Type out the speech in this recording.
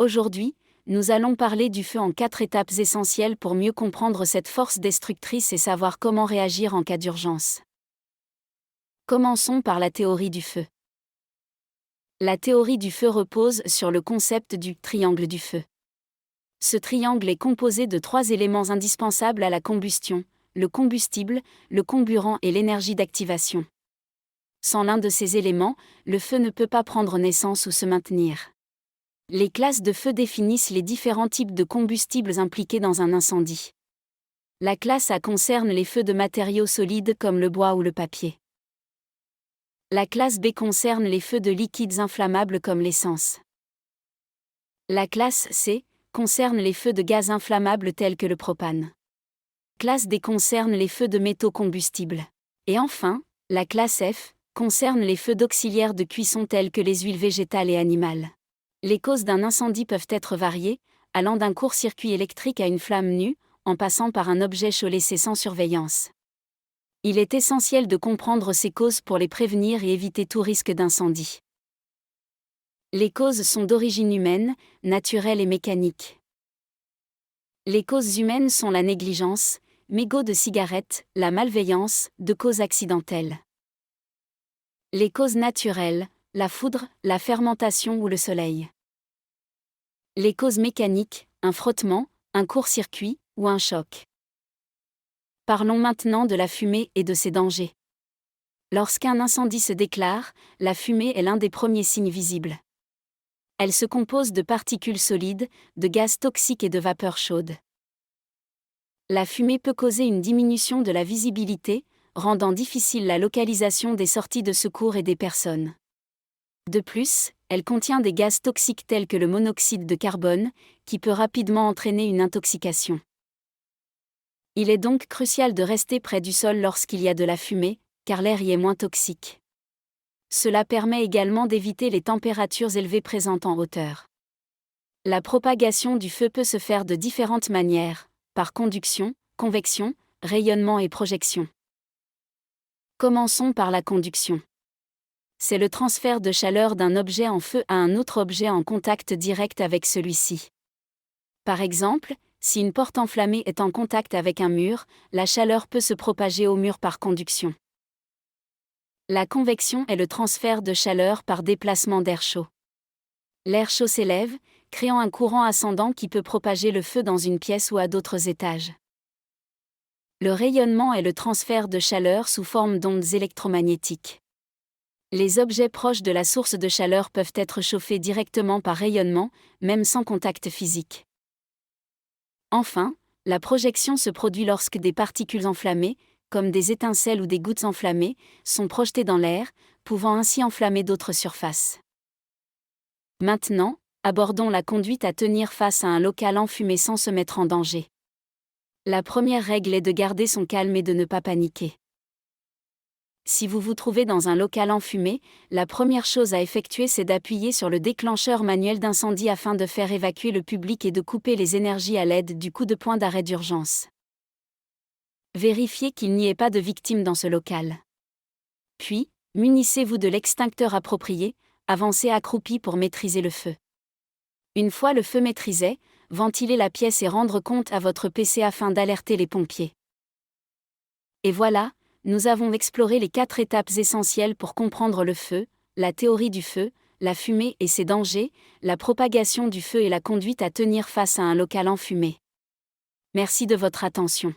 Aujourd'hui, nous allons parler du feu en 4 étapes essentielles pour mieux comprendre cette force destructrice et savoir comment réagir en cas d'urgence. Commençons par la théorie du feu. La théorie du feu repose sur le concept du triangle du feu. Ce triangle est composé de 3 éléments indispensables à la combustion: le combustible, le comburant et l'énergie d'activation. Sans l'un de ces éléments, le feu ne peut pas prendre naissance ou se maintenir. Les classes de feu définissent les différents types de combustibles impliqués dans un incendie. La classe A concerne les feux de matériaux solides comme le bois ou le papier. La classe B concerne les feux de liquides inflammables comme l'essence. La classe C concerne les feux de gaz inflammables tels que le propane. Classe D concerne les feux de métaux combustibles. Et enfin, la classe F concerne les feux d'auxiliaires de cuisson tels que les huiles végétales et animales. Les causes d'un incendie peuvent être variées, allant d'un court-circuit électrique à une flamme nue, en passant par un objet chaud laissé sans surveillance. Il est essentiel de comprendre ces causes pour les prévenir et éviter tout risque d'incendie. Les causes sont d'origine humaine, naturelle et mécanique. Les causes humaines sont la négligence, mégots de cigarettes, la malveillance, de causes accidentelles. Les causes naturelles, la foudre, la fermentation ou le soleil. Les causes mécaniques, un frottement, un court-circuit ou un choc. Parlons maintenant de la fumée et de ses dangers. Lorsqu'un incendie se déclare, la fumée est l'un des premiers signes visibles. Elle se compose de particules solides, de gaz toxiques et de vapeurs chaudes. La fumée peut causer une diminution de la visibilité, rendant difficile la localisation des sorties de secours et des personnes. De plus, elle contient des gaz toxiques tels que le monoxyde de carbone, qui peut rapidement entraîner une intoxication. Il est donc crucial de rester près du sol lorsqu'il y a de la fumée, car l'air y est moins toxique. Cela permet également d'éviter les températures élevées présentes en hauteur. La propagation du feu peut se faire de différentes manières, par conduction, convection, rayonnement et projection. Commençons par la conduction. C'est le transfert de chaleur d'un objet en feu à un autre objet en contact direct avec celui-ci. Par exemple, si une porte enflammée est en contact avec un mur, la chaleur peut se propager au mur par conduction. La convection est le transfert de chaleur par déplacement d'air chaud. L'air chaud s'élève, créant un courant ascendant qui peut propager le feu dans une pièce ou à d'autres étages. Le rayonnement est le transfert de chaleur sous forme d'ondes électromagnétiques. Les objets proches de la source de chaleur peuvent être chauffés directement par rayonnement, même sans contact physique. Enfin, la projection se produit lorsque des particules enflammées, comme des étincelles ou des gouttes enflammées, sont projetées dans l'air, pouvant ainsi enflammer d'autres surfaces. Maintenant, abordons la conduite à tenir face à un local enfumé sans se mettre en danger. La première règle est de garder son calme et de ne pas paniquer. Si vous vous trouvez dans un local enfumé, la première chose à effectuer c'est d'appuyer sur le déclencheur manuel d'incendie afin de faire évacuer le public et de couper les énergies à l'aide du coup de poing d'arrêt d'urgence. Vérifiez qu'il n'y ait pas de victimes dans ce local. Puis, munissez-vous de l'extincteur approprié, avancez accroupi pour maîtriser le feu. Une fois le feu maîtrisé, ventilez la pièce et rendre compte à votre PC afin d'alerter les pompiers. Et voilà, nous avons exploré les 4 étapes essentielles pour comprendre le feu, la théorie du feu, la fumée et ses dangers, la propagation du feu et la conduite à tenir face à un local enfumé. Merci de votre attention.